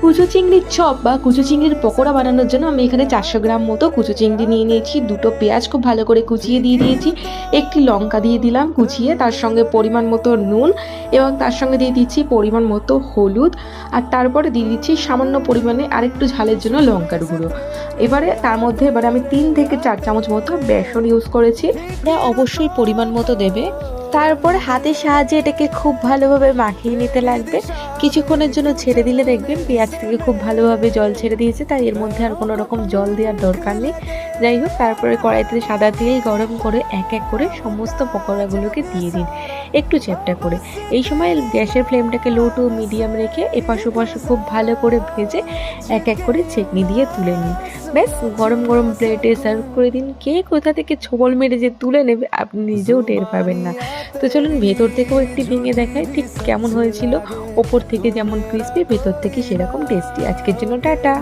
কুচো চিংড়ির চপ বা কুচো চিংড়ির পকোড়া বানানোর জন্য আমি এখানে 400 গ্রাম মতো কুচো চিংড়ি নিয়ে নিয়েছি। দুটো পেঁয়াজ খুব ভালো করে কুচিয়ে দিয়ে দিয়েছি, একটি লঙ্কা দিয়ে দিলাম কুচিয়ে, তার সঙ্গে পরিমাণ মতো নুন এবং তার সঙ্গে দিয়ে দিচ্ছি পরিমাণ মতো হলুদ, আর তারপরে দিয়ে দিচ্ছি সামান্য পরিমাণে আরেকটু ঝালের জন্য লঙ্কার গুঁড়ো। এবারে তার মধ্যে এবারে আমি 3 থেকে 4 চামচ মতো বেসন ইউজ করেছি। এটা অবশ্যই পরিমাণ মতো দেবে। তারপর হাতের সাহায্যে এটাকে খুব ভালোভাবে মাখিয়ে নিতে লাগবে। কিছুক্ষণের জন্য ছেড়ে দিলে দেখবেন পেঁয়াজ থেকে খুব ভালোভাবে জল ছেড়ে দিয়েছে, তাই এর মধ্যে আর কোনো রকম জল দেওয়ার দরকার নেই। যাই হোক, তারপরে কড়াইতে সাদা তেল গরম করে এক এক করে সমস্ত পকোড়াগুলোকে দিয়ে দিন, একটু চ্যাপটা করে। এই সময় গ্যাসের ফ্লেমটাকে লো টু মিডিয়াম রেখে এপাশ ওপাশ খুব ভালো করে ভেজে এক এক করে ছেঁকনি দিয়ে তুলে নিন। ব্যাস, গরম গরম প্লেটে সার্ভ করে দিন। কে কোথা থেকে ছোবল মেরে যে তুলে নেবে আপনি নিজেও টের পাবেন না। তো চলুন ভেতর থেকেও একটি ভেঙে দেখায় ঠিক কেমন হয়েছিল। ওপর থেকে যেমন ক্রিস্পি, ভেতর থেকে সেরকম টেস্টি। আজকের জন্য টাটা।